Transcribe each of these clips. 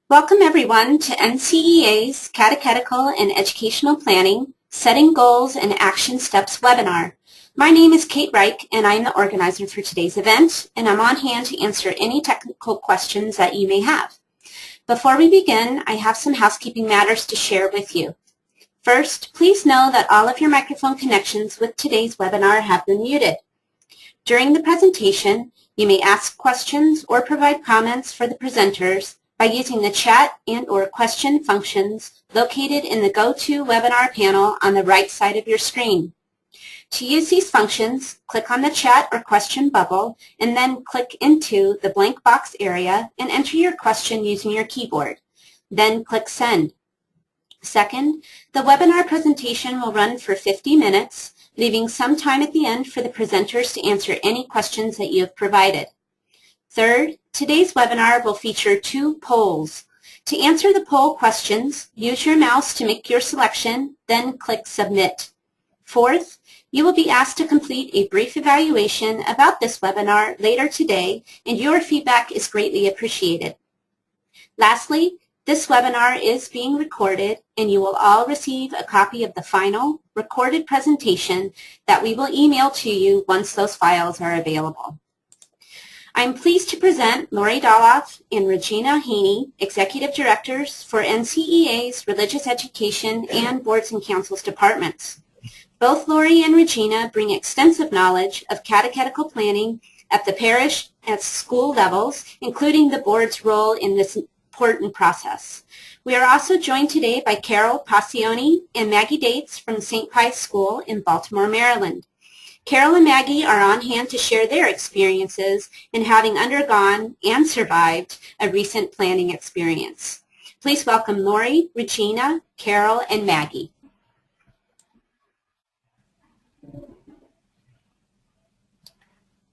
Welcome everyone to NCEA's Catechetical and Educational Planning, Setting Goals and Action Steps webinar. My name is Kate Reich and I'm the organizer for today's event, and I'm on hand to answer any technical questions that you may have. Before we begin, I have some housekeeping matters to share with you. First, please know that all of your microphone connections with today's webinar have been muted. During the presentation, you may ask questions or provide comments for the presenters by using the chat and/or question functions located in the GoToWebinar panel on the right side of your screen. To use these functions, click on the chat or question bubble and then click into the blank box area and enter your question using your keyboard. Then click Send. Second, the webinar presentation will run for 50 minutes, leaving some time at the end for the presenters to answer any questions that you have provided. Third, today's webinar will feature 2 polls. To answer the poll questions, use your mouse to make your selection, then click Submit. Fourth, you will be asked to complete a brief evaluation about this webinar later today, and your feedback is greatly appreciated. Lastly, this webinar is being recorded, and you will all receive a copy of the final recorded presentation that we will email to you once those files are available. I'm pleased to present Lori Doloff and Regina Haney, Executive Directors for NCEA's Religious Education and Boards and Councils departments. Both Lori and Regina bring extensive knowledge of catechetical planning at the parish and school levels, including the board's role in this important process. We are also joined today by Carol Passioni and Maggie Dates from St. Pius School in Baltimore, Maryland. Carol and Maggie are on hand to share their experiences in having undergone and survived a recent planning experience. Please welcome Lori, Regina, Carol, and Maggie.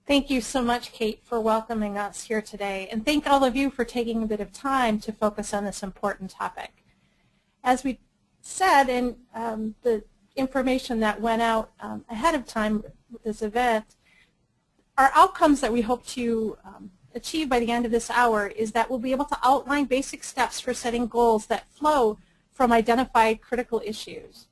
Thank you so much, Kate, for welcoming us here today, and thank all of you for taking a bit of time to focus on this important topic. As we said in the information that went out ahead of time with this event, our outcomes that we hope to achieve by the end of this hour is that we'll be able to outline basic steps for setting goals that flow from identified critical issues.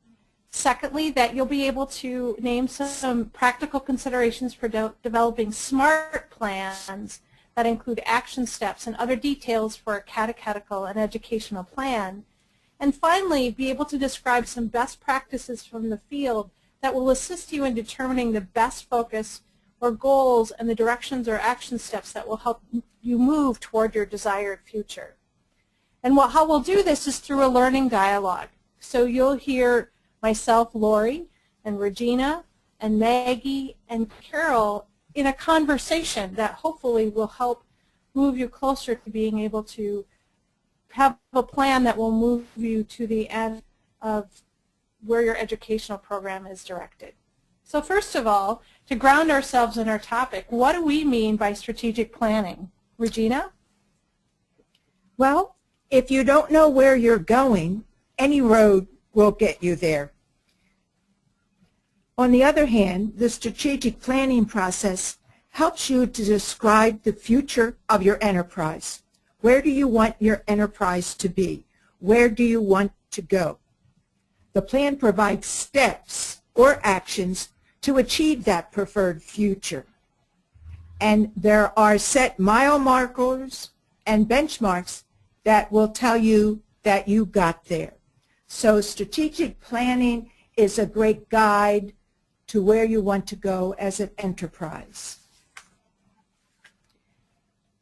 Secondly, that you'll be able to name some practical considerations for developing SMART plans that include action steps and other details for a catechetical and educational plan. And finally, be able to describe some best practices from the field that will assist you in determining the best focus or goals and the directions or action steps that will help you move toward your desired future. And how we'll do this is through a learning dialogue. So you'll hear myself, Lori, and Regina, and Maggie, and Carol in a conversation that hopefully will help move you closer to being able to have a plan that will move you to the end of where your educational program is directed. So first of all, to ground ourselves in our topic, what do we mean by strategic planning? Regina? Well, if you don't know where you're going, any road will get you there. On the other hand, the strategic planning process helps you to describe the future of your enterprise. Where do you want your enterprise to be? Where do you want to go? The plan provides steps or actions to achieve that preferred future. And there are set mile markers and benchmarks that will tell you that you got there. So strategic planning is a great guide to where you want to go as an enterprise.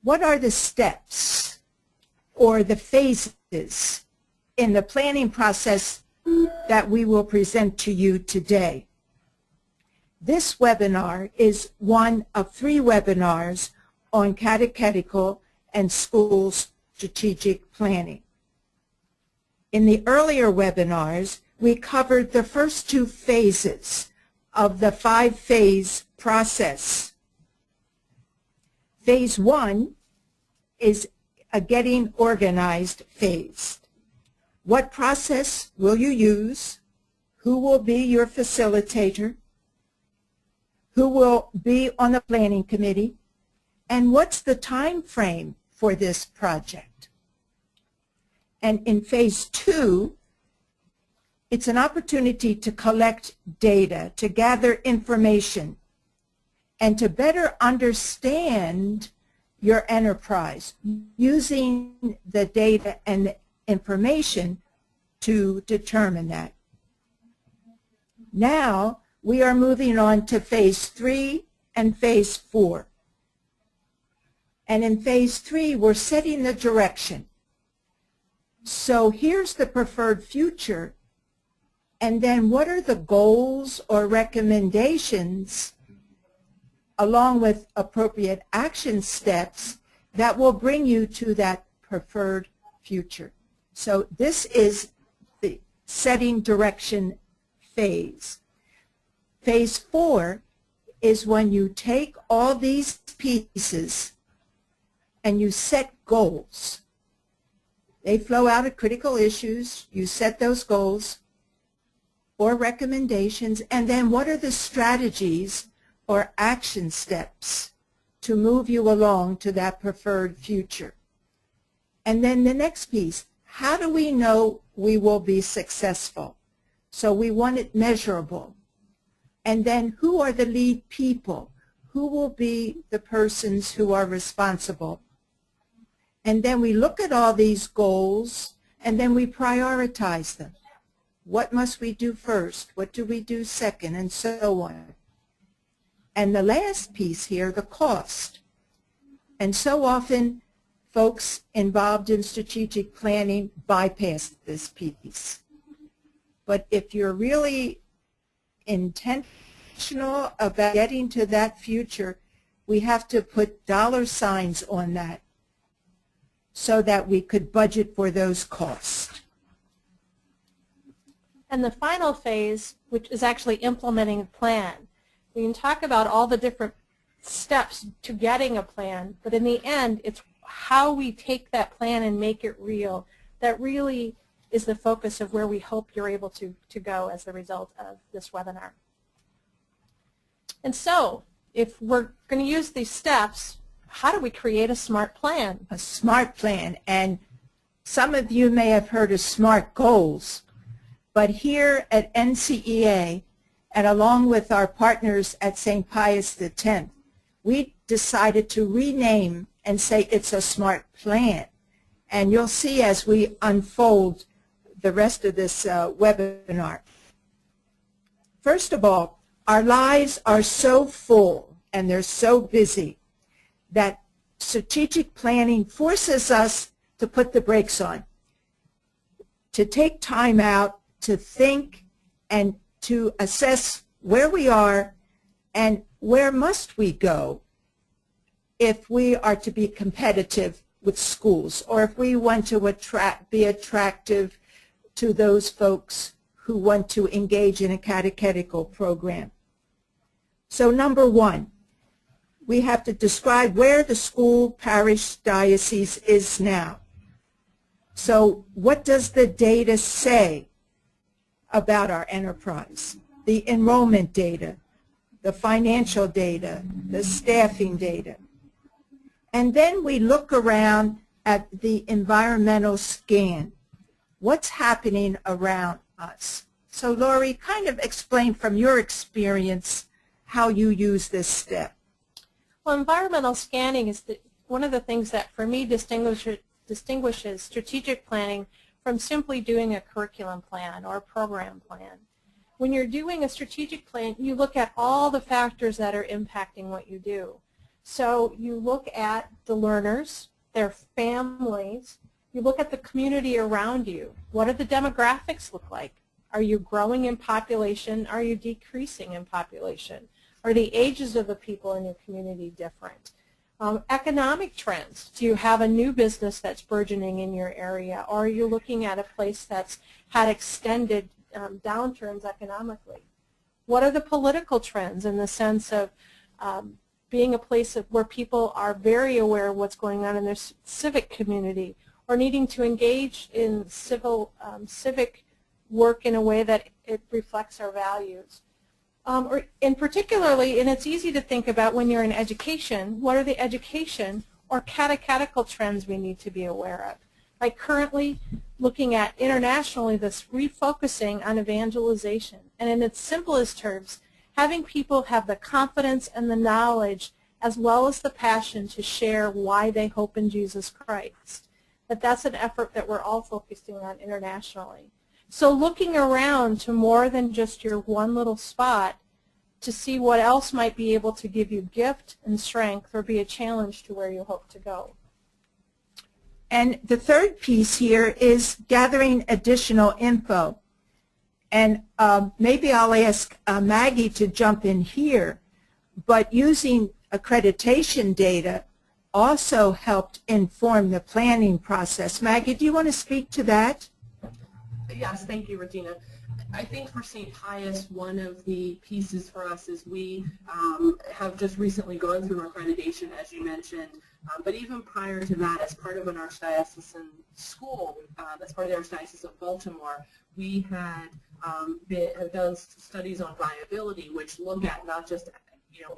What are the steps or the phases in the planning process that we will present to you today? This webinar is one of 3 webinars on catechetical and school strategic planning. In the earlier webinars, we covered the first 2 phases of the 5-phase process. Phase 1 is a getting organized phase. What process will you use? Who will be your facilitator? Who will be on the planning committee? And what's the time frame for this project? And in phase 2, it's an opportunity to collect data, to gather information, and to better understand your enterprise, using the data and the information to determine that. Now, we are moving on to phase 3 and phase 4. And in phase 3, we're setting the direction. So here's the preferred future, and then what are the goals or recommendations along with appropriate action steps that will bring you to that preferred future. So this is the setting direction phase. Phase 4 is when you take all these pieces and you set goals. They flow out of critical issues. You set those goals or recommendations, and then what are the strategies or action steps to move you along to that preferred future. And then the next piece, how do we know we will be successful? So we want it measurable. And then who are the lead people? Who will be the persons who are responsible? And then we look at all these goals and then we prioritize them. What must we do first? What do we do second? And so on. And the last piece here, the cost. And so often folks involved in strategic planning bypass this piece. But if you're really intentional about getting to that future, we have to put dollar signs on that so that we could budget for those costs. And the final phase, which is actually implementing a plan. We can talk about all the different steps to getting a plan, but in the end, it's how we take that plan and make it real. That really is the focus of where we hope you're able to go as a result of this webinar. And so, if we're going to use these steps, how do we create a SMART plan? A SMART plan, and some of you may have heard of SMART goals, but here at NCEA, and along with our partners at St. Pius X, we decided to rename and say it's a SMART plan. And you'll see as we unfold the rest of this webinar. First of all, our lives are so full and they're so busy that strategic planning forces us to put the brakes on, to take time out, to think, and to assess where we are and where must we go if we are to be competitive with schools, or if we want to be attractive to those folks who want to engage in a catechetical program. So number one, we have to describe where the school, parish, diocese is now. So what does the data say about our enterprise? The enrollment data, the financial data, the staffing data. And then we look around at the environmental scan. What's happening around us? So Lori, kind of explain from your experience how you use this step. Well, environmental scanning is one of the things that for me distinguishes strategic planning from simply doing a curriculum plan or a program plan. When you're doing a strategic plan, you look at all the factors that are impacting what you do. So you look at the learners, their families, you look at the community around you. What do the demographics look like? Are you growing in population? Are you decreasing in population? Are the ages of the people in your community different? Economic trends. Do you have a new business that's burgeoning in your area, or are you looking at a place that's had extended downturns economically? What are the political trends in the sense of being a place where people are very aware of what's going on in their civic community, or needing to engage in civic work in a way that it reflects our values? And particularly, and it's easy to think about when you're in education, what are the education or catechetical trends we need to be aware of? Like currently, looking at internationally this refocusing on evangelization. And in its simplest terms, having people have the confidence and the knowledge as well as the passion to share why they hope in Jesus Christ. That's an effort that we're all focusing on internationally. So looking around to more than just your one little spot to see what else might be able to give you gift and strength or be a challenge to where you hope to go. And the third piece here is gathering additional info. And maybe I'll ask Maggie to jump in here, but using accreditation data also helped inform the planning process. Maggie, do you want to speak to that? Yes, thank you, Regina. I think for St. Pius, one of the pieces for us is we have just recently gone through accreditation, as you mentioned, but even prior to that, as part of an archdiocesan school, as part of the Archdiocese of Baltimore, we had have done studies on viability, which look at not just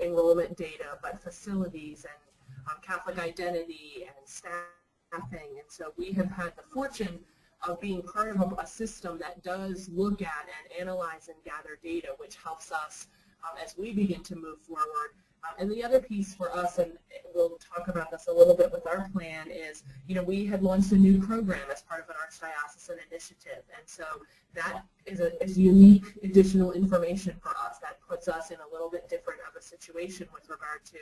enrollment data, but facilities and Catholic identity and staffing. And so we have had the fortune of being part of a system that does look at and analyze and gather data, which helps us as we begin to move forward. And the other piece for us, and we'll talk about this a little bit with our plan, is we had launched a new program as part of an archdiocesan initiative, and so that is unique additional information for us that puts us in a little bit different of a situation with regard to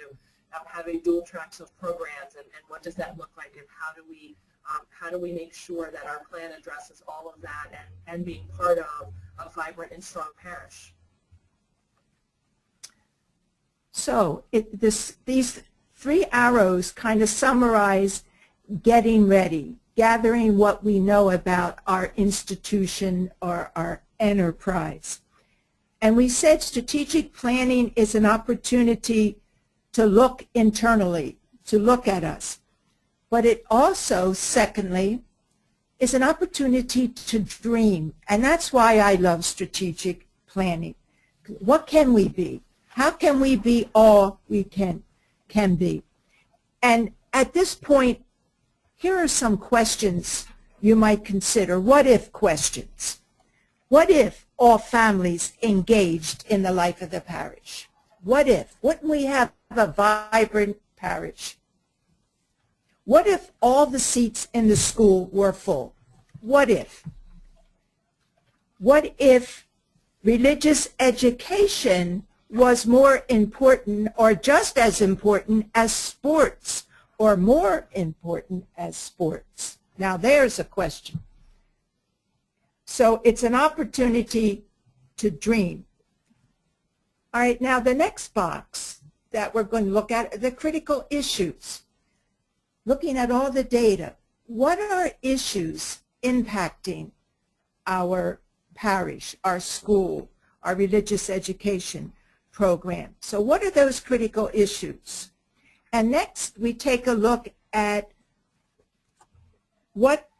having dual tracks of programs and what does that look like, and how do we make sure that our plan addresses all of that and being part of a vibrant and strong parish. So these three arrows kind of summarize getting ready, gathering what we know about our institution or our enterprise. And we said strategic planning is an opportunity to look internally, to look at us. But it also, secondly, is an opportunity to dream. And that's why I love strategic planning. What can we be? How can we be all we can be? And at this point, here are some questions you might consider. What if questions? What if all families engaged in the life of the parish? What if? Wouldn't we have a vibrant parish? What if all the seats in the school were full? What if? What if religious education was more important or just as important as sports or more important as sports? Now there's a question. So it's an opportunity to dream. All right, now the next box that we're going to look at are the critical issues. Looking at all the data, what are issues impacting our parish, our school, our religious education program? So what are those critical issues? And next we take a look at what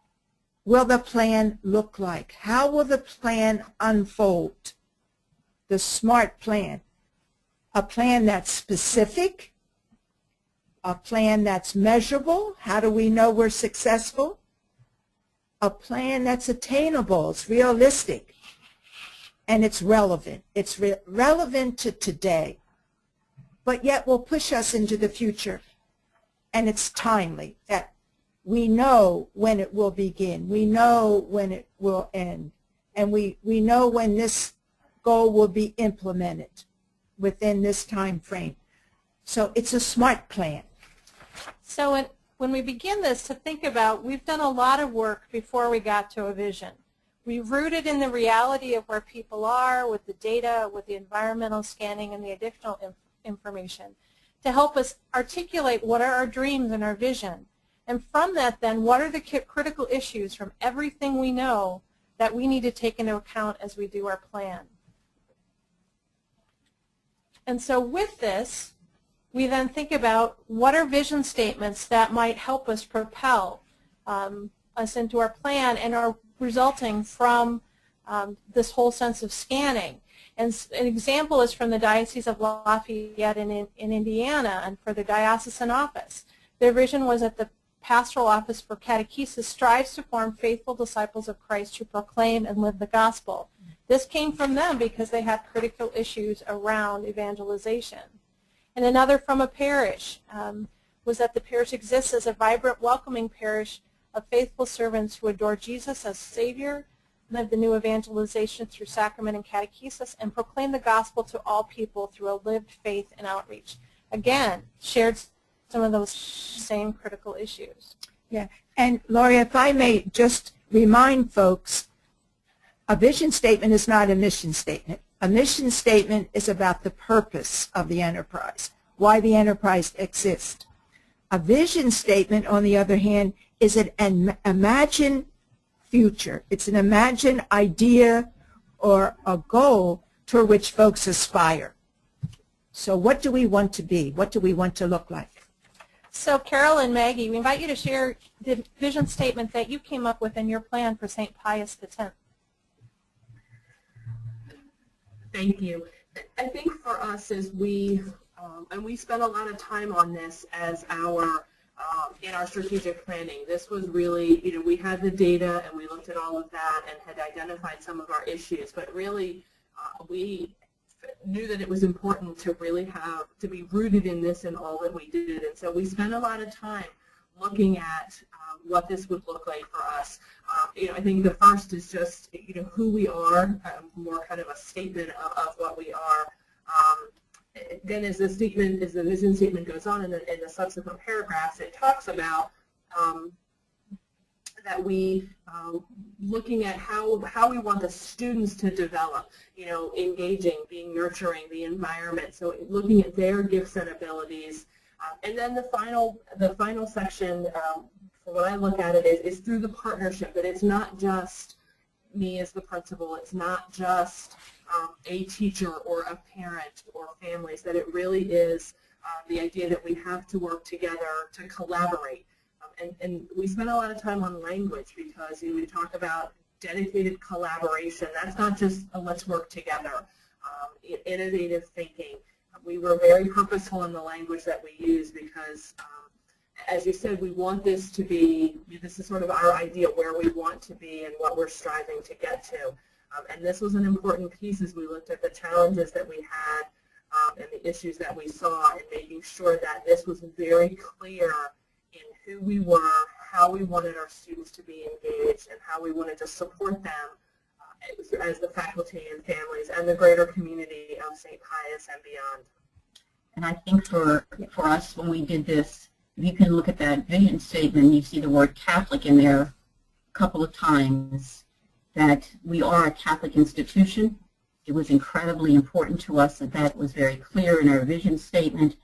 will the plan look like? How will the plan unfold? The SMART plan. A plan that's specific, a plan that's measurable. How do we know we're successful? A plan that's attainable, it's realistic, and it's relevant. It's relevant to today, but yet will push us into the future. And it's timely, that we know when it will begin. We know when it will end. And we know when this goal will be implemented within this time frame. So it's a SMART plan. So when we begin this, to think about, we've done a lot of work before we got to a vision. We rooted in the reality of where people are with the data, with the environmental scanning and the additional information to help us articulate what are our dreams and our vision. And from that then, what are the critical issues from everything we know that we need to take into account as we do our plan. And so with this, we then think about what are vision statements that might help us propel us into our plan and are resulting from this whole sense of scanning. And an example is from the Diocese of Lafayette in Indiana, and for the diocesan office. Their vision was that the Pastoral Office for Catechesis strives to form faithful disciples of Christ who proclaim and live the gospel. This came from them because they have critical issues around evangelization. And another from a parish was that the parish exists as a vibrant, welcoming parish of faithful servants who adore Jesus as Savior, live the new evangelization through sacrament and catechesis, and proclaim the gospel to all people through a lived faith and outreach. Again, shared some of those same critical issues. Yeah, and Laurie, if I may just remind folks, a vision statement is not a mission statement. A mission statement is about the purpose of the enterprise, why the enterprise exists. A vision statement, on the other hand, is an imagined future. It's an imagined idea or a goal toward which folks aspire. So what do we want to be? What do we want to look like? So Carol and Maggie, we invite you to share the vision statement that you came up with in your plan for St. Pius X. Thank you. I think for us as we, and we spent a lot of time on this as our, in our strategic planning. This was really, we had the data and we looked at all of that and had identified some of our issues, but really we knew that it was important to really to be rooted in this in all that we did. And so we spent a lot of time looking at what this would look like for us. I think the first is just, who we are, more kind of a statement of what we are. Then as the vision statement goes on in the subsequent paragraphs, it talks about that we looking at how we want the students to develop, engaging, being nurturing, the environment. So looking at their gifts and abilities, and then the final section, for what I look at it is through the partnership. But it's not just me as the principal. It's not just a teacher or a parent or families. That it really is the idea that we have to work together to collaborate. And we spend a lot of time on language because we talk about dedicated collaboration. That's not just a let's work together. Innovative thinking. We were very purposeful in the language that we use because, as you said, we want this to be, this is sort of our idea where we want to be and what we're striving to get to. And this was an important piece as we looked at the challenges that we had and the issues that we saw, and making sure that this was very clear in who we were, how we wanted our students to be engaged, and how we wanted to support them as the faculty and families and the greater community of St. Pius and beyond. And I think for us, when we did this, if you can look at that vision statement, you see the word Catholic in there a couple of times, that we are a Catholic institution. It was incredibly important to us that that was very clear in our vision statement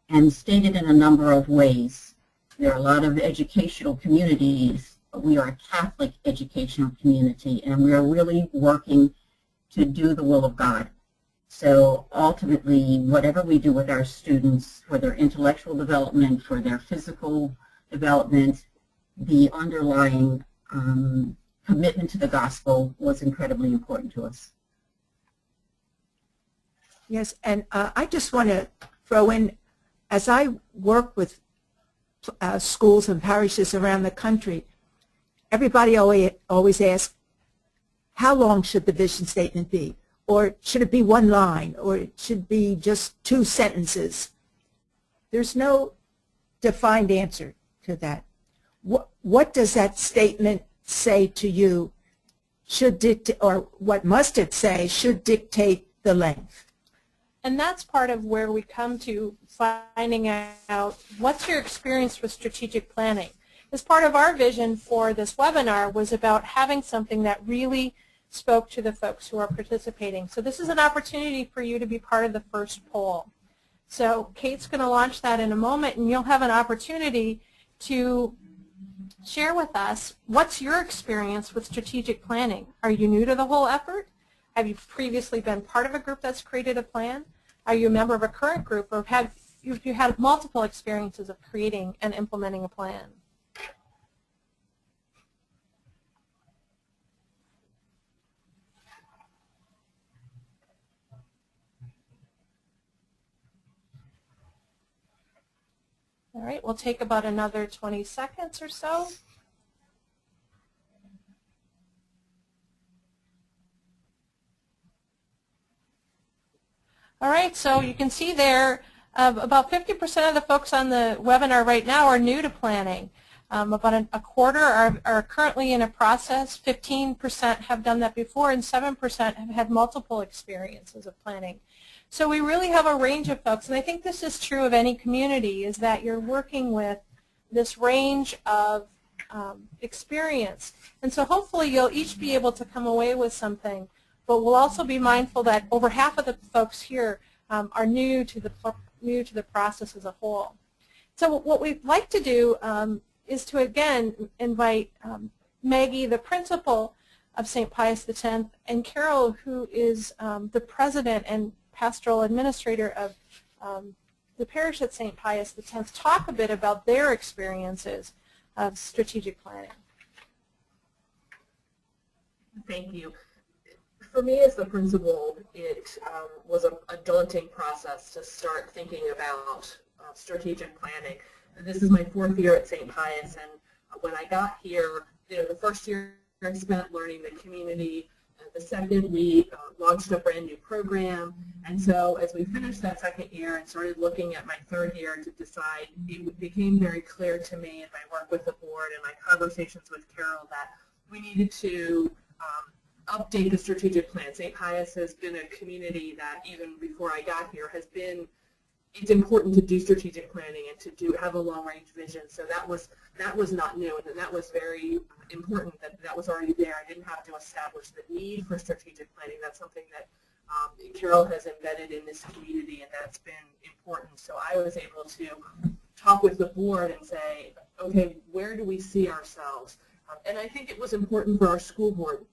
and stated in a number of ways. There are a lot of educational communities, but we are a Catholic educational community, and we are really working to do the will of God. So ultimately, whatever we do with our students, for their intellectual development, for their physical development, the underlying commitment to the gospel was incredibly important to us. Yes, and I just want to throw in, as I work with schools and parishes around the country, everybody always asks, how long should the vision statement be? Or should it be one line? Or it should be just 2 sentences? There's no defined answer to that. What does that statement say to you? Or what must it say should dictate the length? And that's part of where we come to finding out what's your experience with strategic planning. As part of our vision for this webinar was about having something that really spoke to the folks who are participating. So this is an opportunity for you to be part of the first poll. So Kate's going to launch that in a moment, and you'll have an opportunity to share with us what's your experience with strategic planning. Are you new to the whole effort? Have you previously been part of a group that's created a plan? Are you a member of a current group, or have you had multiple experiences of creating and implementing a plan? All right, we'll take about another 20 seconds or so. All right, so you can see there about 50% of the folks on the webinar right now are new to planning. About a quarter are currently in a process, 15% have done that before, and 7% have had multiple experiences of planning. So we really have a range of folks, and I think this is true of any community, is that you're working with this range of experience. And so hopefully you'll each be able to come away with something, but we'll also be mindful that over half of the folks here are new to the process as a whole. So what we'd like to do is to again invite Maggie, the principal of St. Pius X, and Carol, who is the president and pastoral administrator of the parish at St. Pius X, talk a bit about their experiences of strategic planning. Thank you. For me as the principal, it was a daunting process to start thinking about strategic planning. This is my 4th year at St. Pius, and when I got here, the first year I spent learning the community. The second, we launched a brand new program, and so as we finished that second year and started looking at my 3rd year to decide, it became very clear to me in my work with the board and my conversations with Carol that we needed to update the strategic plan. St. Pius has been a community that even before I got here has been, it's important to do strategic planning and to have a long-range vision. So that was not new, and that was very important that was already there. I didn't have to establish the need for strategic planning. That's something that Carol has embedded in this community, and that's been important. So I was able to talk with the board and say, okay, where do we see ourselves? And I think it was important for our school board.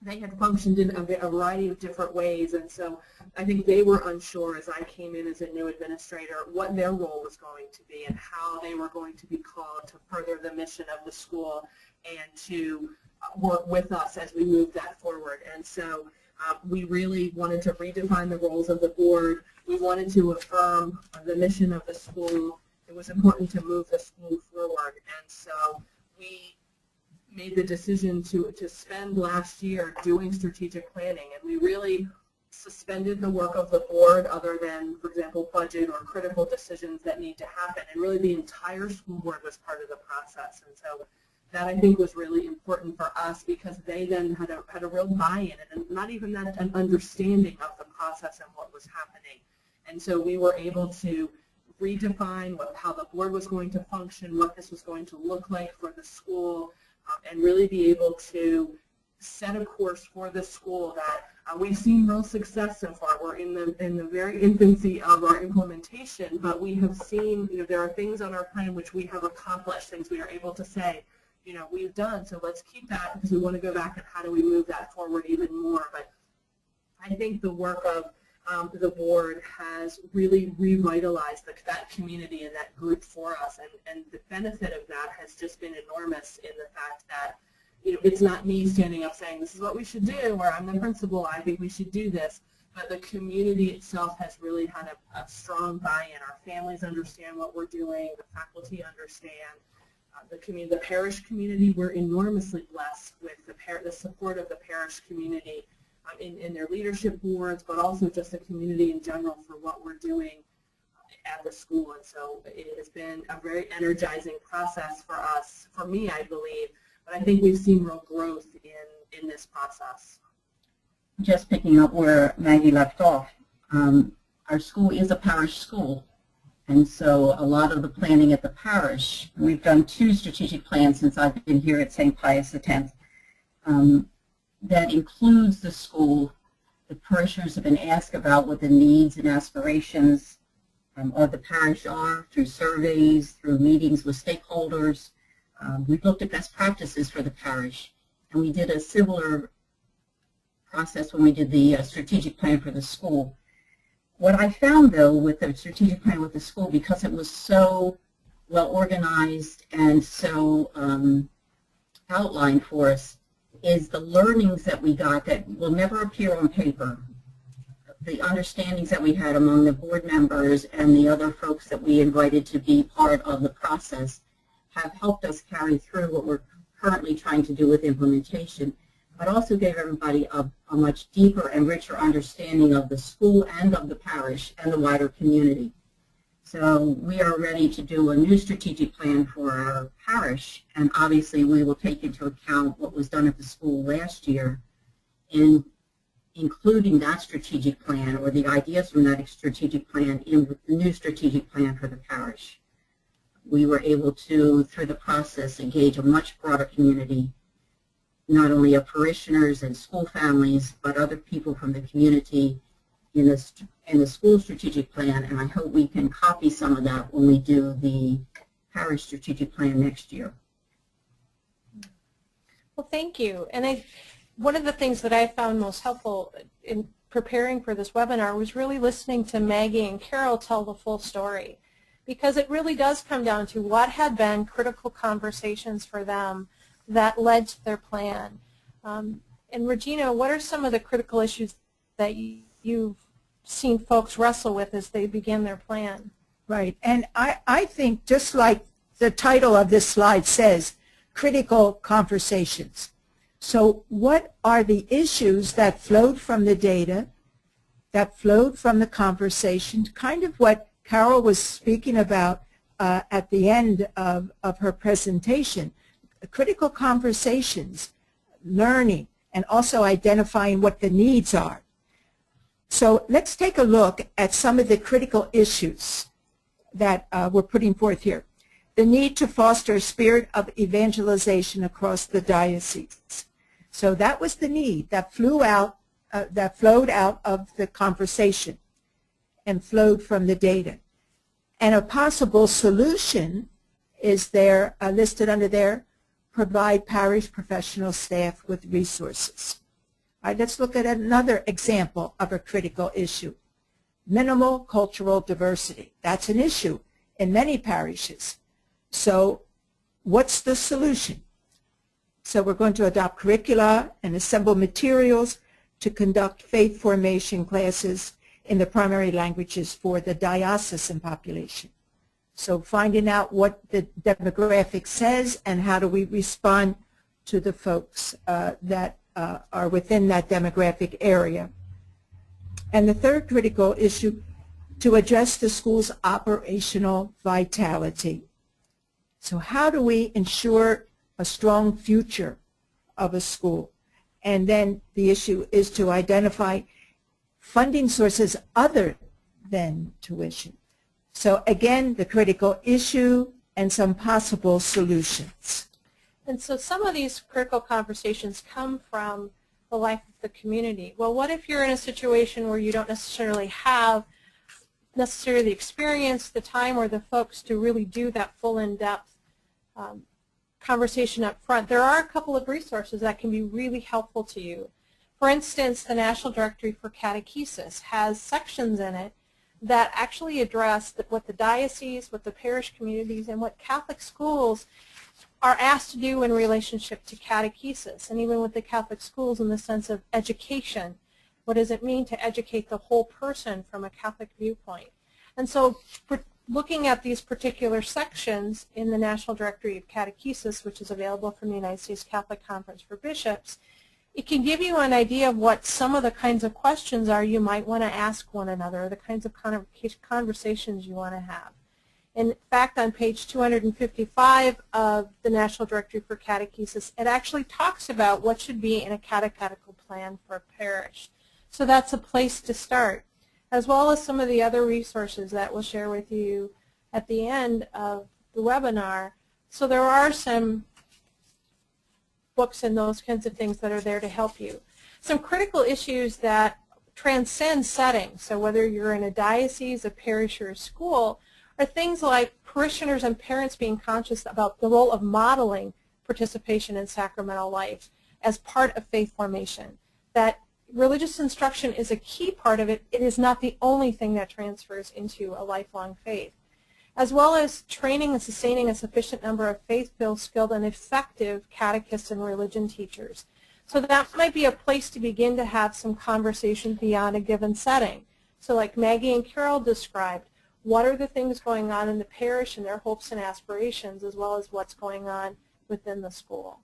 They had functioned in a variety of different ways, and so I think they were unsure as I came in as a new administrator what their role was going to be and how they were going to be called to further the mission of the school and to work with us as we move that forward. And so we really wanted to redefine the roles of the board. We wanted to affirm the mission of the school. It was important to move the school forward, and so we made the decision to spend last year doing strategic planning, and we really suspended the work of the board other than, for example, budget or critical decisions that need to happen, and really the entire school board was part of the process. And so that I think was really important for us because they then had a real buy-in and not even that an understanding of the process and what was happening. And so we were able to redefine how the board was going to function, what this was going to look like for the school, and really be able to set a course for the school that we've seen real success so far. We're in the very infancy of our implementation, but we have seen, there are things on our plan which we have accomplished, things we are able to say, we've done, so let's keep that because we want to go back and how do we move that forward even more. But I think the work of the board has really revitalized that community and that group for us, and the benefit of that has just been enormous in the fact that it's not me standing up saying this is what we should do, or I'm the principal, I think we should do this, but the community itself has really had a strong buy-in. Our families understand what we're doing, the faculty understand, the parish community, we're enormously blessed with the support of the parish community in their leadership boards, but also just the community in general for what we're doing at the school. And so it has been a very energizing process for us, for me, I believe, but I think we've seen real growth in this process. Just picking up where Maggie left off, our school is a parish school, and so a lot of the planning at the parish, we've done 2 strategic plans since I've been here at St. Pius X, that includes the school. The parishioners have been asked about what the needs and aspirations of the parish are through surveys, through meetings with stakeholders. We've looked at best practices for the parish, and we did a similar process when we did the strategic plan for the school. What I found, though, with the strategic plan with the school, because it was so well organized and so outlined for us, is the learnings that we got that will never appear on paper. the understandings that we had among the board members and the other folks that we invited to be part of the process have helped us carry through what we're currently trying to do with implementation, but also gave everybody a much deeper and richer understanding of the school and of the parish and the wider community. So we are ready to do a new strategic plan for our parish, and obviously we will take into account what was done at the school last year in including that strategic plan or the ideas from that strategic plan in the new strategic plan for the parish. We were able to, through the process, engage a much broader community, not only of parishioners and school families, but other people from the community in the school strategic plan, and I hope we can copy some of that when we do the parish strategic plan next year. Well, thank you. And one of the things that I found most helpful in preparing for this webinar was really listening to Maggie and Carol tell the full story, because it really does come down to what had been critical conversations for them that led to their plan. And Regina, what are some of the critical issues that you've seen folks wrestle with as they begin their plan? Right, and I think just like the title of this slide says, critical conversations. So what are the issues that flowed from the data, that flowed from the conversation, kind of what Carol was speaking about at the end of her presentation, critical conversations, learning, and also identifying what the needs are. So let's take a look at some of the critical issues that we're putting forth here. The need to foster a spirit of evangelization across the diocese. So that was the need that flowed out of the conversation and flowed from the data. And a possible solution is there, listed under there, provide parish professional staff with resources. All right, let's look at another example of a critical issue. Minimal cultural diversity. That's an issue in many parishes. So what's the solution? So we're going to adopt curricula and assemble materials to conduct faith formation classes in the primary languages for the diocesan population. So finding out what the demographic says and how do we respond to the folks that are within that demographic area. And the third critical issue, to address the school's operational vitality. So how do we ensure a strong future of a school? And then the issue is to identify funding sources other than tuition. So again, the critical issue and some possible solutions. And so some of these critical conversations come from the life of the community. Well, what if you're in a situation where you don't necessarily have the experience, the time, or the folks to really do that full in-depth conversation up front? There are a couple of resources that can be really helpful to you. For instance, the National Directory for Catechesis has sections in it that actually address what the diocese, what the parish communities, and what Catholic schools are asked to do in relationship to catechesis, and even with the Catholic schools in the sense of education. What does it mean to educate the whole person from a Catholic viewpoint? And so looking at these particular sections in the National Directory of Catechesis, which is available from the United States Catholic Conference for Bishops, it can give you an idea of what some of the kinds of questions are you might want to ask one another, the kinds of conversations you want to have. In fact, on page 255 of the National Directory for Catechesis, it actually talks about what should be in a catechetical plan for a parish. So that's a place to start, as well as some of the other resources that we'll share with you at the end of the webinar. So there are some books and those kinds of things that are there to help you. Some critical issues that transcend settings, so whether you're in a diocese, a parish, or a school, are things like parishioners and parents being conscious about the role of modeling participation in sacramental life as part of faith formation. That religious instruction is a key part of it. It is not the only thing that transfers into a lifelong faith. As well as training and sustaining a sufficient number of faith-filled, skilled, and effective catechists and religion teachers. So that might be a place to begin to have some conversation beyond a given setting. So like Maggie and Carol described, what are the things going on in the parish and their hopes and aspirations, as well as what's going on within the school.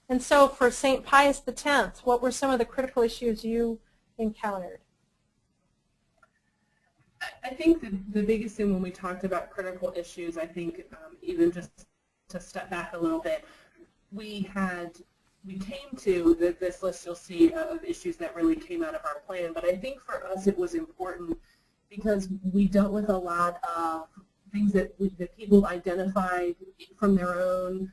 And so for St. Pius X, what were some of the critical issues you encountered? I think the biggest thing when we talked about critical issues, I think even just to step back a little bit, we came to this list you'll see of issues that really came out of our plan, but I think for us it was important because we dealt with a lot of things that people identified from their own,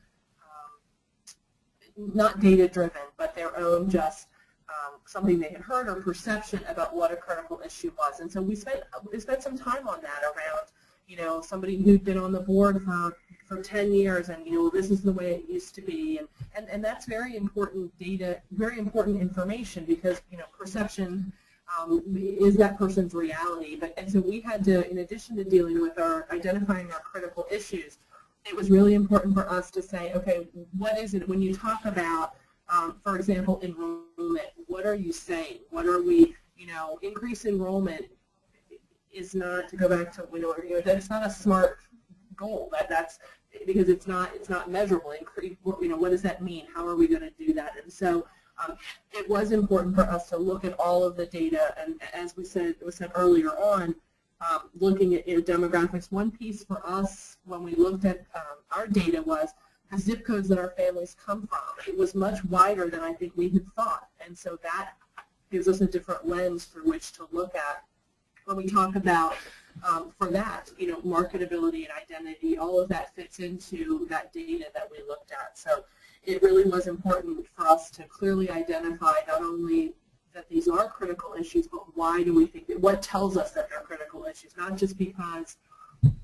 not data-driven, but their own just something they had heard or perception about what a critical issue was. And so we spent some time on that around, somebody who'd been on the board for 10 years and, this is the way it used to be. And that's very important data, very important information because, perception is that person's reality. And so we had to, in addition to dealing with identifying our critical issues, it was really important for us to say, okay, what is it when you talk about, for example, enrollment, what are you saying? What are we, increase enrollment is not, to go back to, that's not a smart goal. That's because it's not measurable. What does that mean? How are we going to do that? And so it was important for us to look at all of the data, and as we said, it was said earlier on, looking at demographics. One piece for us when we looked at our data was the zip codes that our families come from. It was much wider than I think we had thought, and so that gives us a different lens through which to look at when we talk about for that, marketability and identity. All of that fits into that data that we looked at. So it really was important for us to clearly identify not only that these are critical issues, but why do we think that, what tells us that they're critical issues, not just because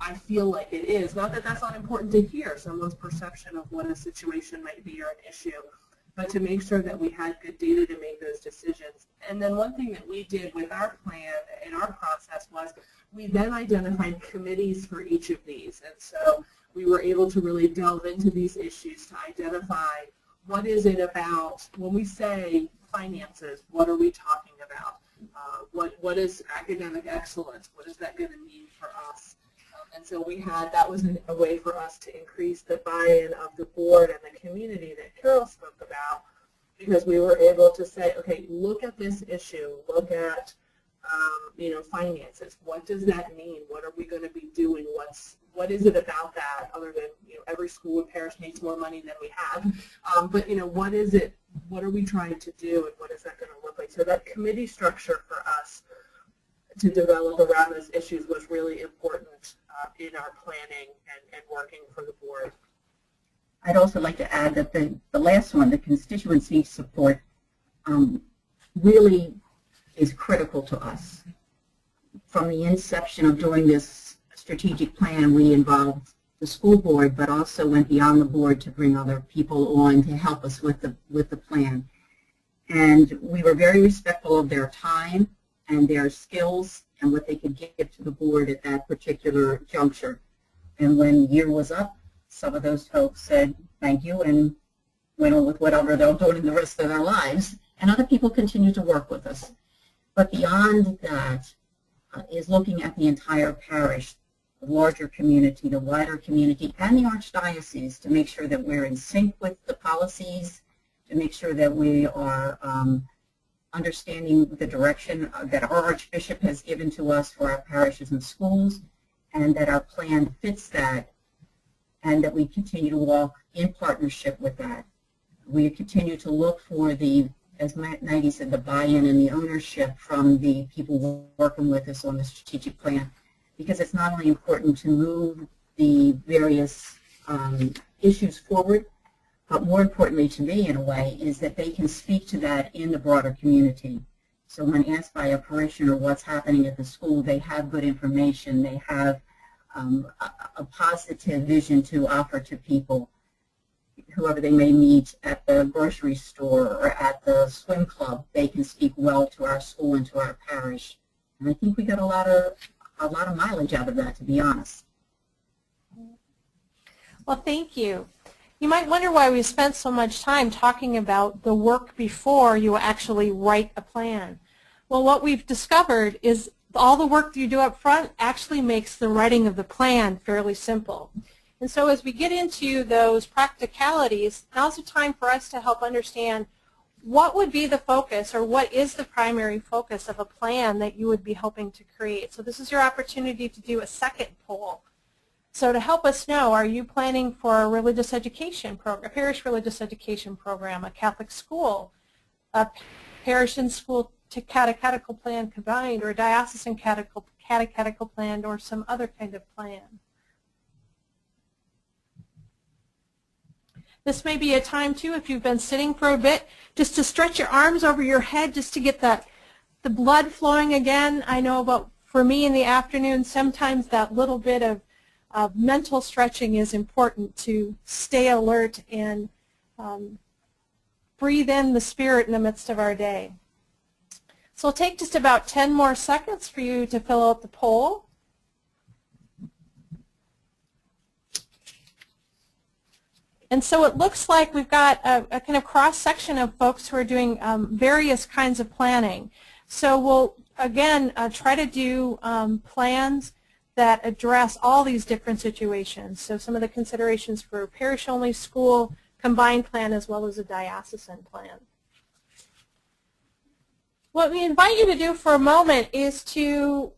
I feel like it is. Not that that's not important to hear, someone's perception of what a situation might be or an issue, but to make sure that we had good data to make those decisions. And then one thing that we did with our plan and our process was we then identified committees for each of these. And so we were able to really delve into these issues to identify what is it about, when we say finances, what are we talking about? What is academic excellence? What is that going to mean for us? And so that was a way for us to increase the buy-in of the board and the community that Carol spoke about, because we were able to say, okay, look at this issue, look at finances. What does that mean? What are we going to be doing? What is it about that, other than every school and parish needs more money than we have? But what is it? What are we trying to do, and what is that going to look like? So that committee structure for us to develop around those issues was really important in our planning and working for the board. I'd also like to add that the last one, the constituency support, really is critical to us. From the inception of doing this strategic plan, we involved the school board, but also went beyond the board to bring other people on to help us with the plan. And we were very respectful of their time and their skills and what they could give to the board at that particular juncture. And when the year was up, some of those folks said thank you and went on with whatever they're doing in the rest of their lives. And other people continued to work with us. But beyond that is looking at the entire parish, the larger community, the wider community, and the archdiocese to make sure that we're in sync with the policies, to make sure that we are understanding the direction that our Archbishop has given to us for our parishes and schools, and that our plan fits that, and that we continue to walk in partnership with that. We continue to look for as Maggie said, the buy-in and the ownership from the people working with us on the strategic plan, because it's not only important to move the various issues forward, but more importantly to me, in a way, is that they can speak to that in the broader community. So when asked by a parishioner what's happening at the school, they have good information. They have a positive vision to offer to people, whoever they may meet at the grocery store or at the swim club. They can speak well to our school and to our parish. And I think we got a lot of mileage out of that, to be honest. Well, thank you. You might wonder why we spent so much time talking about the work before you actually write a plan. Well, what we've discovered is all the work that you do up front actually makes the writing of the plan fairly simple. And so as we get into those practicalities, now's the time for us to help understand what would be the focus, or what is the primary focus of a plan that you would be hoping to create. So this is your opportunity to do a second poll. So to help us know, are you planning for a religious education program, a parish religious education program, a Catholic school, a parish and school catechetical plan combined, or a diocesan catechetical plan, or some other kind of plan? This may be a time, too, if you've been sitting for a bit, just to stretch your arms over your head just to get the blood flowing again. I know about, for me in the afternoon, sometimes that little bit of mental stretching is important to stay alert and breathe in the Spirit in the midst of our day. So it'll take just about 10 more seconds for you to fill out the poll. And so it looks like we've got a kind of cross-section of folks who are doing various kinds of planning. So we'll, again, try to do plans that address all these different situations. So some of the considerations for parish-only, school, combined plan, as well as a diocesan plan. What we invite you to do for a moment is to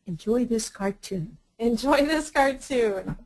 enjoy this cartoon. Enjoy this cartoon.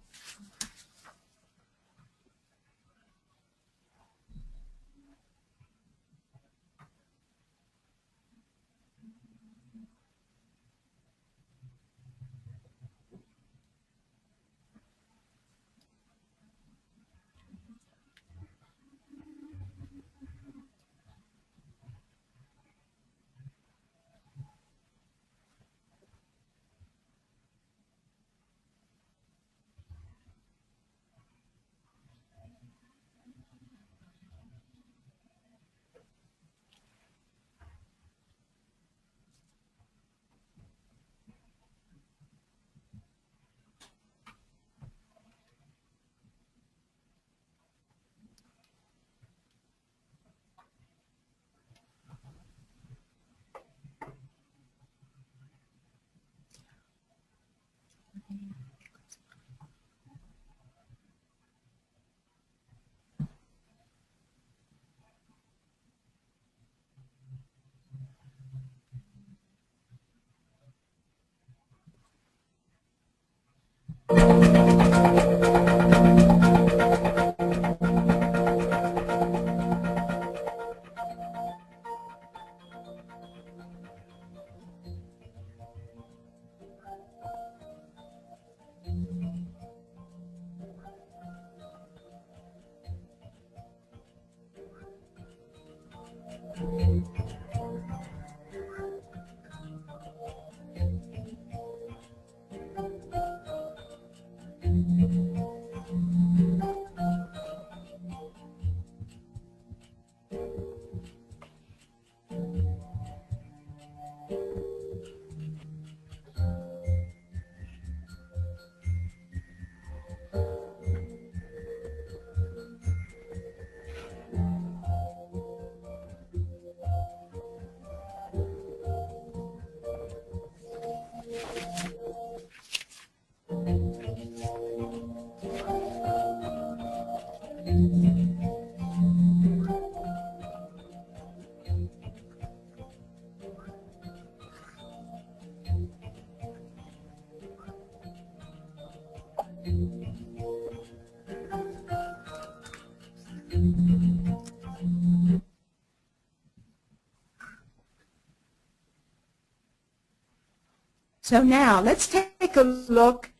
So now let's take a look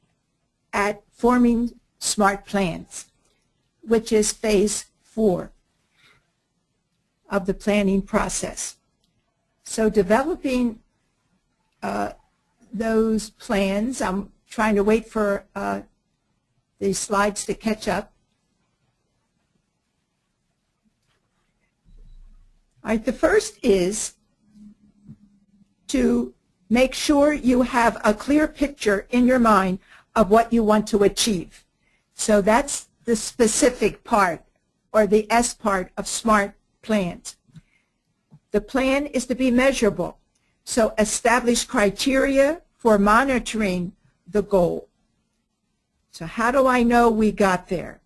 at forming SMART plans, which is phase 4 of the planning process. So developing those plans, I'm trying to wait for the slides to catch up. All right, the first is to make sure you have a clear picture in your mind of what you want to achieve. So that's the specific part, or the S part of SMART plans. The plan is to be measurable. So establish criteria for monitoring the goal. So how do I know we got there?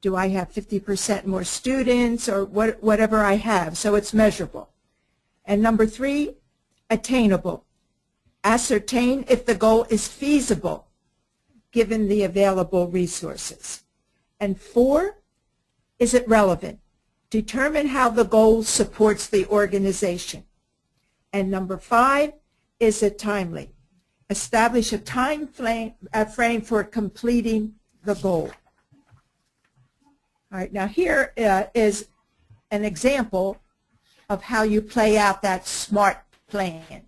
Do I have 50% more students, or whatever I have? So it's measurable. And number 3, attainable. Ascertain if the goal is feasible given the available resources. And 4, is it relevant? Determine how the goal supports the organization. And number 5, is it timely? Establish a time frame for completing the goal. All right, now here is an example of how you play out that SMART plan.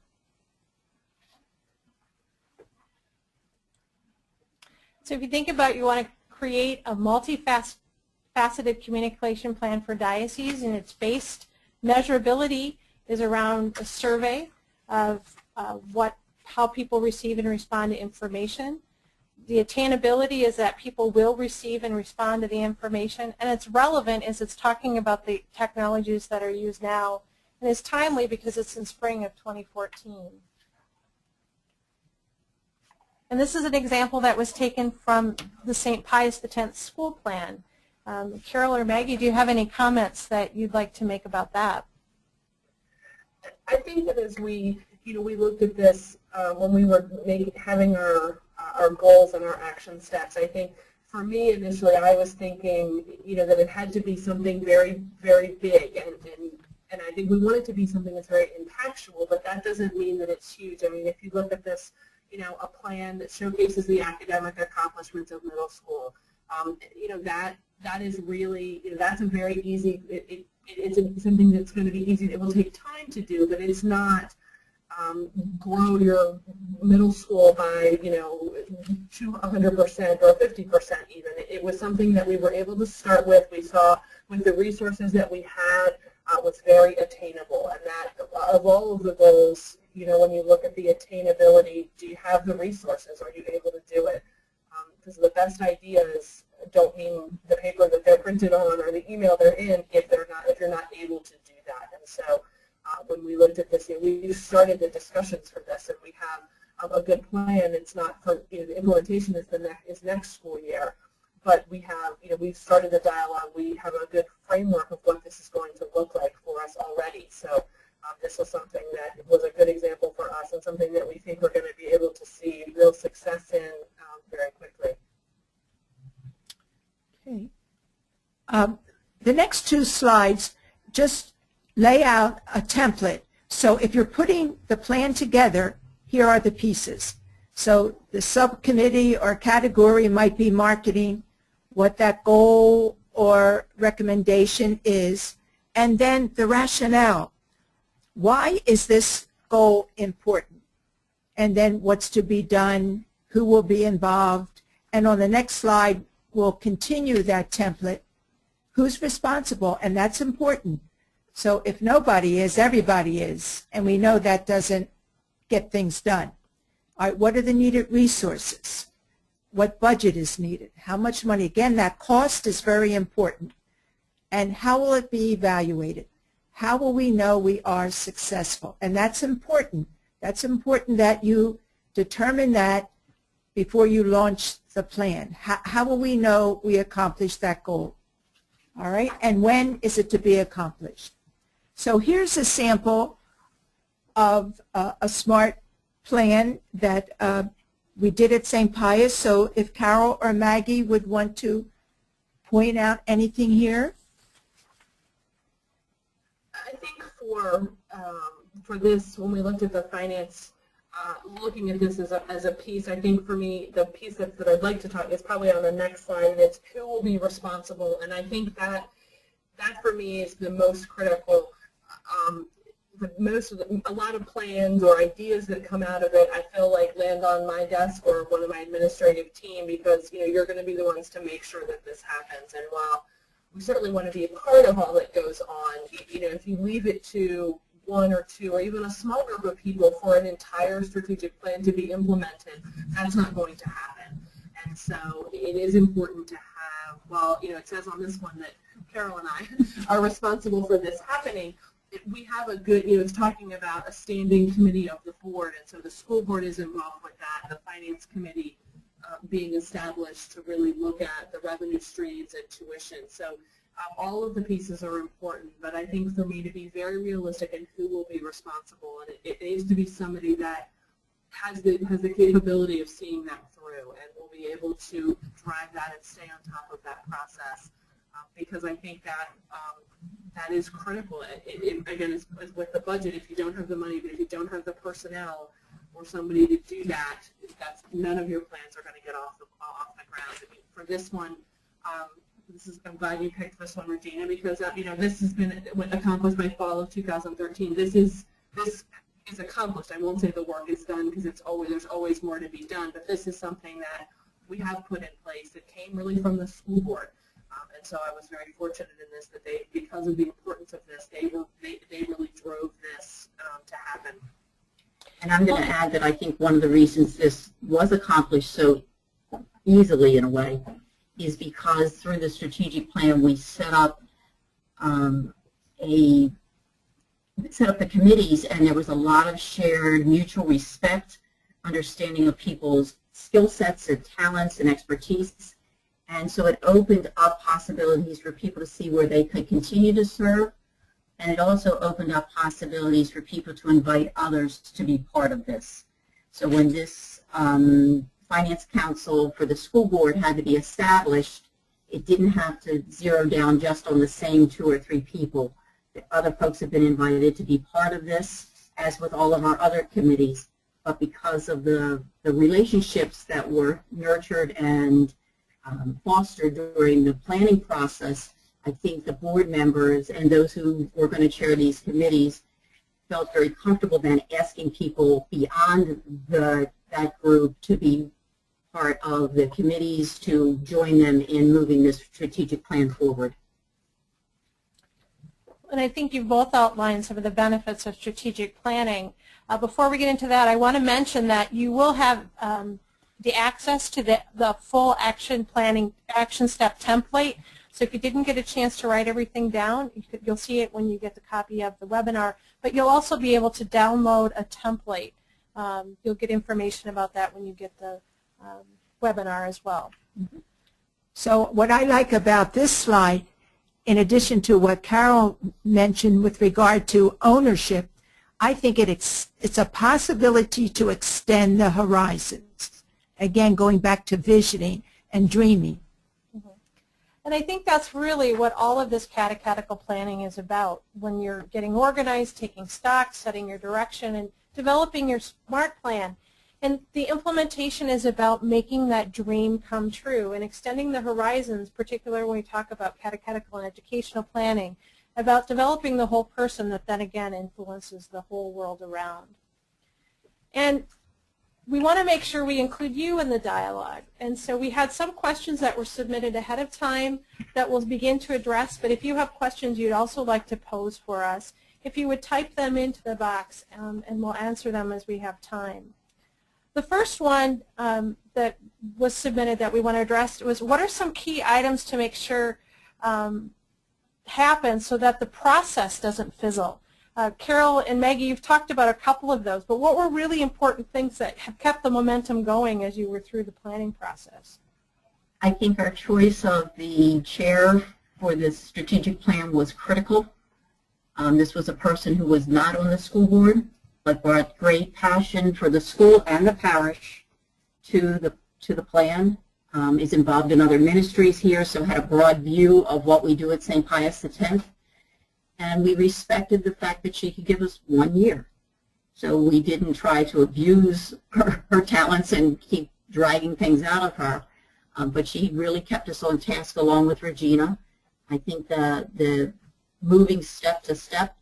So if you think about, you want to create a multifaceted communication plan for dioceses, and its based measurability is around a survey of how people receive and respond to information. The attainability is that people will receive and respond to the information, and it's relevant as it's talking about the technologies that are used now, and it's timely because it's in spring of 2014. And this is an example that was taken from the St. Pius X school plan. Carol or Maggie, do you have any comments that you'd like to make about that? I think that as we looked at this when we were having our goals and our action steps, I think for me initially I was thinking, that it had to be something very, very big, and I think we want it to be something that's very impactful, but that doesn't mean that it's huge. I mean, if you look at this, a plan that showcases the academic accomplishments of middle school, that is really, that's a very easy, it's something that's going to be easy. It will take time to do, but it's not grow your middle school by, 100% or 50% even. It was something that we were able to start with. We saw with the resources that we had was very attainable, and that of all of the goals, when you look at the attainability, do you have the resources? Are you able to do it? Because the best ideas don't mean the paper that they're printed on or the email they're in if you're not able to do that. And so when we looked at this, we started the discussions for this, and we have a good plan. It's not for the implementation is next school year, but we have we've started the dialogue. We have a good framework of what this is going to look like for us already. So this was something that was a good example for us, and something that we think we're going to be able to see real success in very quickly. Okay. The next 2 slides just lay out a template. So if you're putting the plan together, here are the pieces. So the subcommittee or category might be marketing, what that goal or recommendation is, and then the rationale. Why is this goal important? And then what's to be done, who will be involved, and on the next slide we'll continue that template. Who's responsible? And that's important. So if nobody is, everybody is, and we know that doesn't get things done. All right, what are the needed resources? What budget is needed? How much money? Again, that cost is very important. And how will it be evaluated? How will we know we are successful? And that's important. That's important that you determine that before you launch the plan. How will we know we accomplished that goal? All right, and when is it to be accomplished? So here's a sample of a SMART plan that we did at St. Pius. So if Carol or Maggie would want to point out anything here. I think for this, when we looked at the finance, looking at this as a piece, I think for me, the piece that I'd like to talk is probably on the next slide, and it's who will be responsible. And I think that for me is the most critical. A lot of plans or ideas that come out of it, I feel like land on my desk or one of my administrative team, because you're going to be the ones to make sure that this happens. And while we certainly want to be a part of all that goes on, if you leave it to 1 or 2 or even a small group of people for an entire strategic plan to be implemented, that's not going to happen. And so it is important to have while it says on this one that Carol and I are responsible for this happening, we have a good, it's talking about a standing committee of the board, and so the school board is involved with that, the finance committee being established to really look at the revenue streams and tuition. So all of the pieces are important, but I think for me to be very realistic in who will be responsible, and it needs to be somebody that has the capability of seeing that through and will be able to drive that and stay on top of that process, because I think that that is critical. Again, as with the budget, if you don't have the money, but if you don't have the personnel or somebody to do that, none of your plans are going to get off the ground. I mean, for this one, I'm glad you picked this one, Regina, because this has been accomplished by fall of 2013. This is accomplished. I won't say the work is done because there's always more to be done, but this is something that we have put in place. It came really from the school board, and so I was very fortunate in this that because of the importance of this, they really drove this to happen. And I'm going to add that I think one of the reasons this was accomplished so easily in a way is because through the strategic plan we set up the committees, and there was a lot of shared mutual respect, understanding of people's skill sets and talents and expertise, and so it opened up possibilities for people to see where they could continue to serve, and it also opened up possibilities for people to invite others to be part of this. So when this Finance Council for the school board had to be established, it didn't have to zero down just on the same 2 or 3 people. The other folks have been invited to be part of this, as with all of our other committees, but because of the relationships that were nurtured and fostered during the planning process, I think the board members and those who were going to chair these committees felt very comfortable then asking people beyond that group to be part of the committees, to join them in moving this strategic plan forward. And I think you've both outlined some of the benefits of strategic planning. Before we get into that, I want to mention that you will have the access to the full action step template. So if you didn't get a chance to write everything down, you'll see it when you get the copy of the webinar, but you'll also be able to download a template. You'll get information about that when you get the webinar as well. Mm-hmm. So what I like about this slide, in addition to what Carol mentioned with regard to ownership, I think it's a possibility to extend the horizons. Again, going back to visioning and dreaming. Mm-hmm. And I think that's really what all of this catechetical planning is about. When you're getting organized, taking stock, setting your direction, and developing your SMART plan. And the implementation is about making that dream come true and extending the horizons, particularly when we talk about catechetical and educational planning, about developing the whole person that then again influences the whole world around. And we want to make sure we include you in the dialogue. And so we had some questions that were submitted ahead of time that we'll begin to address, but if you have questions you'd also like to pose for us, if you would type them into the box, and we'll answer them as we have time. The first one that was submitted that we want to address was, what are some key items to make sure happen so that the process doesn't fizzle? Carol and Maggie, you've talked about a couple of those, but what were really important things that have kept the momentum going as you were through the planning process? I think our choice of the chair for this strategic plan was critical. This was a person who was not on the school board, but brought great passion for the school and the parish to the plan, is involved in other ministries here, so had a broad view of what we do at St. Pius X. And we respected the fact that she could give us 1 year. So we didn't try to abuse her talents and keep dragging things out of her, but she really kept us on task along with Regina. I think the moving step to step,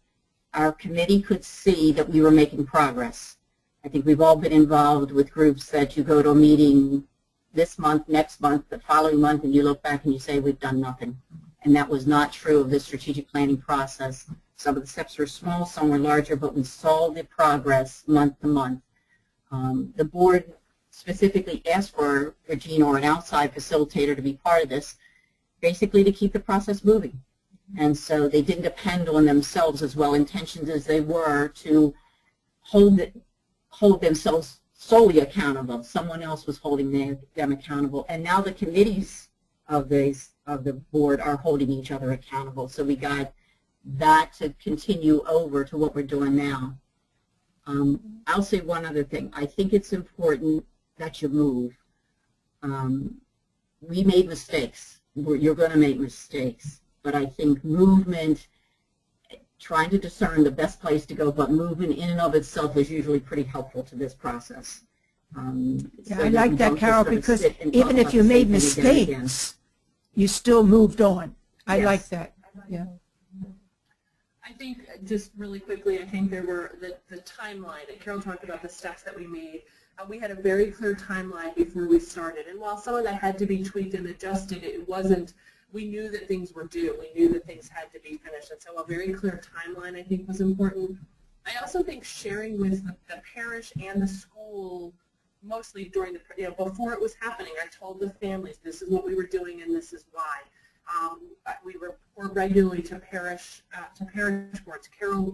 our committee could see that we were making progress. I think we've all been involved with groups that you go to a meeting this month, next month, the following month, and you look back and you say, we've done nothing. And that was not true of the strategic planning process. Some of the steps were small, some were larger, but we saw the progress month to month. The board specifically asked for Regina or an outside facilitator to be part of this. basically to keep the process moving. And so they didn't depend on themselves, as well-intentioned as they were, to hold themselves solely accountable. Someone else was holding them accountable. And now the committees of the board are holding each other accountable. So we got that to continue over to what we're doing now. I'll say one other thing. I think it's important that you move. We made mistakes. You're going to make mistakes. But I think movement, trying to discern the best place to go, but movement in and of itself is usually pretty helpful to this process. Yeah, I like that, Carol, because even if you made mistakes, you still moved on. I like that. Yeah. I think, just really quickly, I think there were the timeline, and Carol talked about the steps that we made. We had a very clear timeline before we started, and while some of that had to be tweaked and adjusted, it wasn't, we knew that things were due. We knew that things had to be finished, and so a very clear timeline, I think, was important. I also think sharing with the parish and the school, mostly during the, before it was happening, I told the families, this is what we were doing and this is why. We report regularly to parish boards. Carol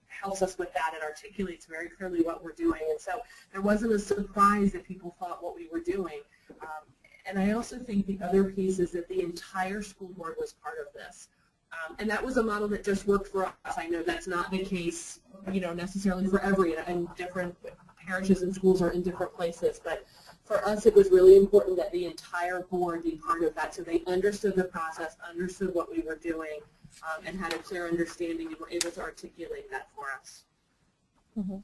helps us with that and articulates very clearly what we're doing, and so there wasn't a surprise that people thought what we were doing. And I also think the other piece is that the entire school board was part of this. And that was a model that just worked for us. I know that's not the case, necessarily for every, and different parishes and schools are in different places, but for us it was really important that the entire board be part of that, so they understood the process, understood what we were doing, and had a clear understanding and were able to articulate that for us. Mm-hmm.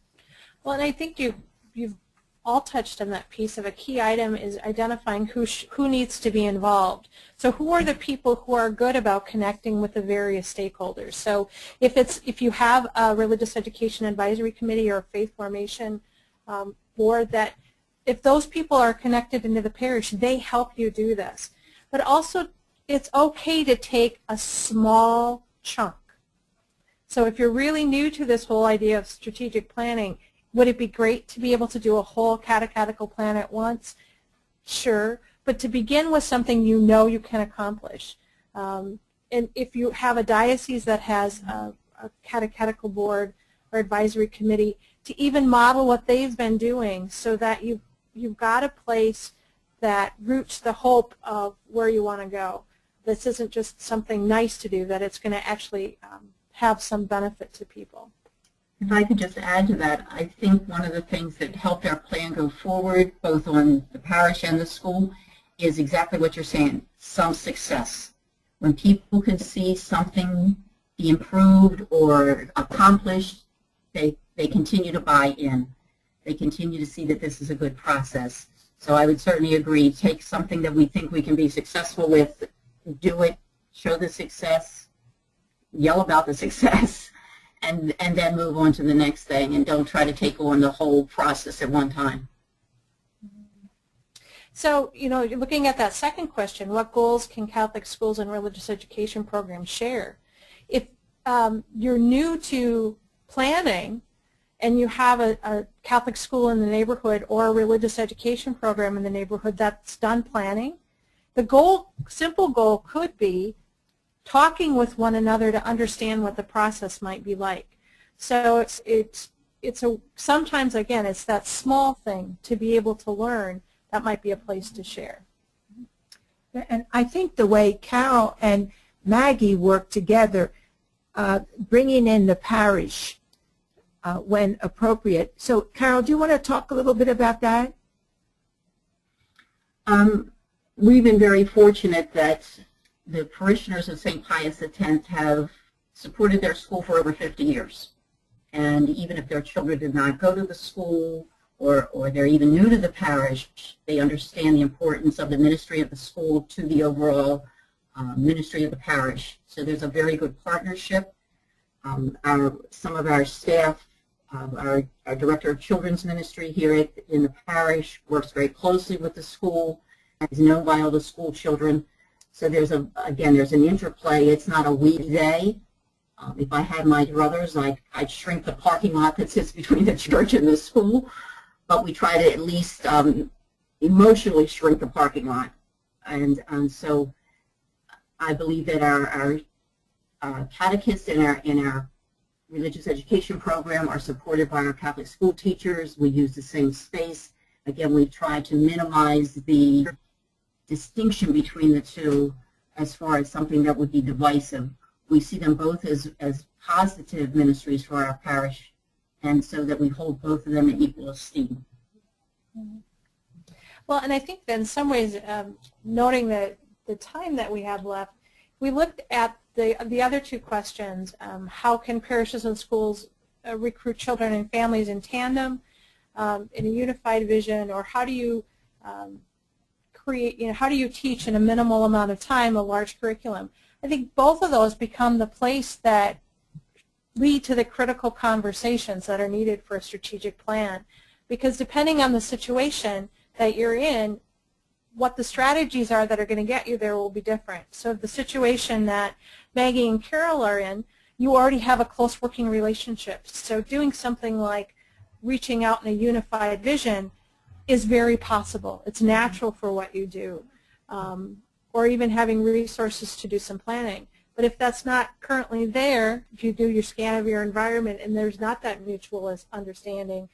Well, and I think you've all touched on that piece of a key item is identifying who needs to be involved. So who are the people who are good about connecting with the various stakeholders? So if you have a religious education advisory committee or a faith formation board, that if those people are connected into the parish, they help you do this. But also it's okay to take a small chunk. So if you're really new to this whole idea of strategic planning, would it be great to be able to do a whole catechetical plan at once? Sure, but to begin with something you can accomplish. And if you have a diocese that has a catechetical board or advisory committee, to even model what they've been doing so that you've got a place that roots the hope of where you want to go. This isn't just something nice to do, that it's going to actually have some benefit to people. If I could just add to that, I think one of the things that helped our plan go forward, both on the parish and the school, is exactly what you're saying, some success. When people can see something be improved or accomplished, they continue to buy in. They continue to see that this is a good process. So I would certainly agree, take something that we think we can be successful with, do it, show the success, yell about the success, and then move on to the next thing, and don't try to take on the whole process at one time. So, you're looking at that second question, what goals can Catholic schools and religious education programs share? If you're new to planning and you have a Catholic school in the neighborhood or a religious education program in the neighborhood that's done planning, the simple goal could be talking with one another to understand what the process might be like. So sometimes, again, it's that small thing to be able to learn that might be a place to share. And I think the way Carol and Maggie work together, bringing in the parish when appropriate. So, Carol, do you want to talk a little bit about that? We've been very fortunate that the parishioners of St. Pius X have supported their school for over 50 years. And even if their children did not go to the school or they're even new to the parish, they understand the importance of the ministry of the school to the overall ministry of the parish. So there's a very good partnership. Some of our staff, our director of children's ministry here in the parish works very closely with the school, is known by all the school children. So there's an interplay. It's not a we they. If I had my druthers, I'd shrink the parking lot that sits between the church and the school, but we try to at least emotionally shrink the parking lot. And so I believe that our catechists in our religious education program are supported by our Catholic school teachers. We use the same space. Again, we've tried to minimize the distinction between the two as far as something that would be divisive. We see them both as positive ministries for our parish, and so that we hold both of them in equal esteem. Well, and I think that in some ways, noting that the time that we have left, we looked at the other two questions, how can parishes and schools recruit children and families in tandem in a unified vision, or how do you create, how do you teach in a minimal amount of time a large curriculum? I think both of those become the place that lead to the critical conversations that are needed for a strategic plan, because depending on the situation that you're in, what the strategies are that are going to get you there will be different. So the situation that Maggie and Carol are in, you already have a close working relationship. So doing something like reaching out in a unified vision is very possible. It's natural for what you do. Or even having resources to do some planning. But if that's not currently there, if you do your scan of your environment and there's not that mutual understanding,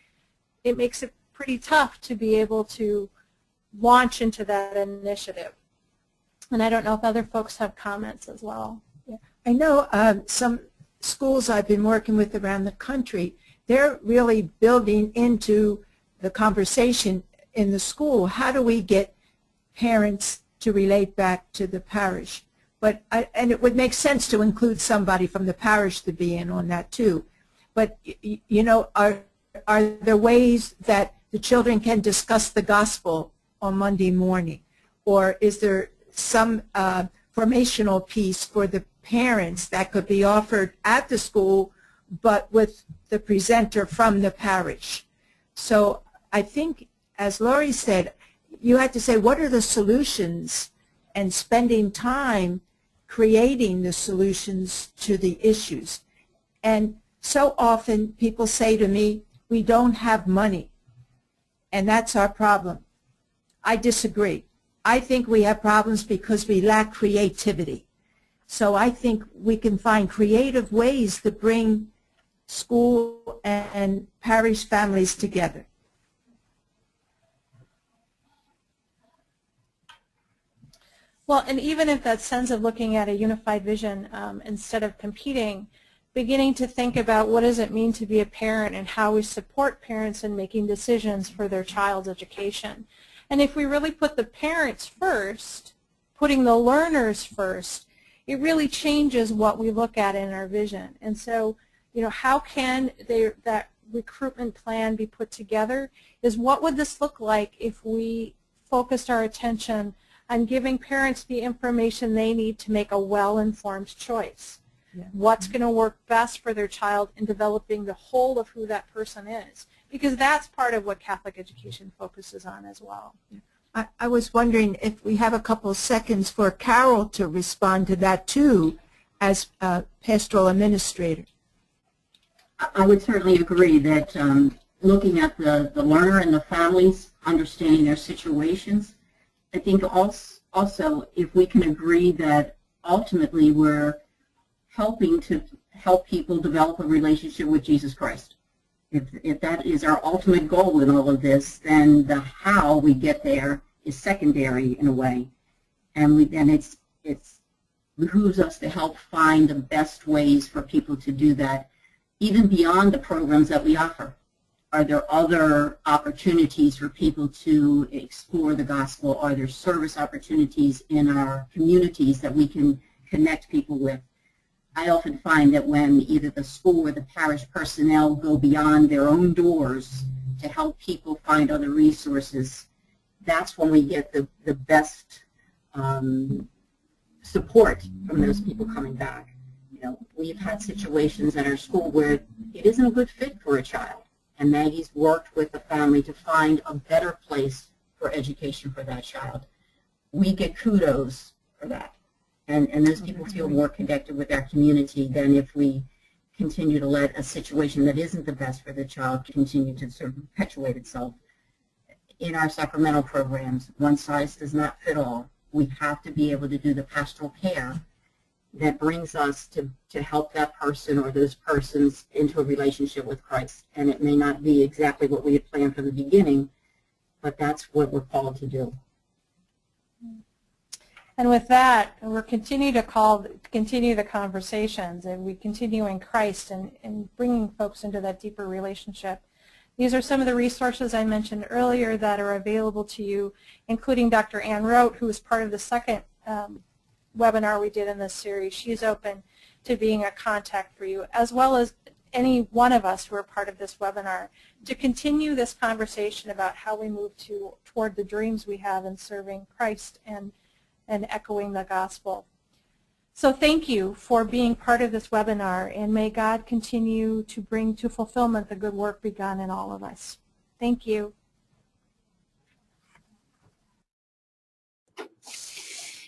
it makes it pretty tough to be able to launch into that initiative. And I don't know if other folks have comments as well. Yeah. I know some schools I've been working with around the country, they're really building into the conversation in the school. How do we get parents to relate back to the parish? And it would make sense to include somebody from the parish to be in on that too. But are there ways that the children can discuss the gospel on Monday morning? Or is there some formational piece for the parents that could be offered at the school but with the presenter from the parish? So I think, as Laurie said, you had to say, what are the solutions, and spending time creating the solutions to the issues. And so often people say to me, we don't have money, and that's our problem. I disagree. I think we have problems because we lack creativity. So I think we can find creative ways to bring school and parish families together. Well, and even if that sense of looking at a unified vision instead of competing, beginning to think about what does it mean to be a parent and how we support parents in making decisions for their child's education. And if we really put the parents first, putting the learners first, it really changes what we look at in our vision. And so, how can that recruitment plan be put together is what would this look like if we focused our attention on giving parents the information they need to make a well-informed choice. Yeah. What's going to work best for their child in developing the whole of who that person is, because that's part of what Catholic education focuses on as well. Yeah. I was wondering if we have a couple of seconds for Carol to respond to that too, as pastoral administrator. I would certainly agree that looking at the learner and the families, understanding their situations, I think also if we can agree that ultimately we're helping to help people develop a relationship with Jesus Christ. If that is our ultimate goal in all of this, then the how we get there is secondary in a way. And it behooves us to help find the best ways for people to do that, even beyond the programs that we offer. Are there other opportunities for people to explore the gospel? Are there service opportunities in our communities that we can connect people with? I often find that when either the school or the parish personnel go beyond their own doors to help people find other resources, that's when we get the best support from those people coming back. We've had situations in our school where it isn't a good fit for a child. And Maggie's worked with the family to find a better place for education for that child. We get kudos for that. And those people feel more connected with our community than if we continue to let a situation that isn't the best for the child continue to sort of perpetuate itself. In our sacramental programs, one size does not fit all. we have to be able to do the pastoral care that brings us to help that person or those persons into a relationship with Christ. And it may not be exactly what we had planned from the beginning, but that's what we're called to do. And with that, we'll continue the conversations, and we continue in Christ and bringing folks into that deeper relationship. These are some of the resources I mentioned earlier that are available to you, including Dr. Ann Rote, who was part of the second webinar we did in this series. She's open to being a contact for you, as well as any one of us who are part of this webinar, to continue this conversation about how we move toward the dreams we have in serving Christ and echoing the gospel. So thank you for being part of this webinar, and may God continue to bring to fulfillment the good work begun in all of us. Thank you.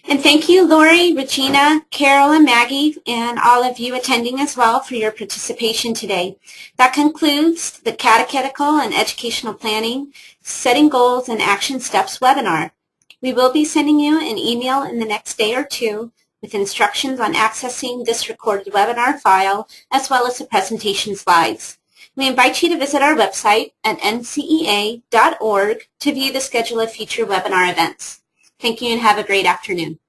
And thank you, Lori, Regina, Carol, and Maggie, and all of you attending as well for your participation today. That concludes the Catechetical and Educational Planning, Setting Goals and Action Steps webinar. We will be sending you an email in the next day or two with instructions on accessing this recorded webinar file, as well as the presentation slides. We invite you to visit our website at ncea.org to view the schedule of future webinar events. Thank you and have a great afternoon.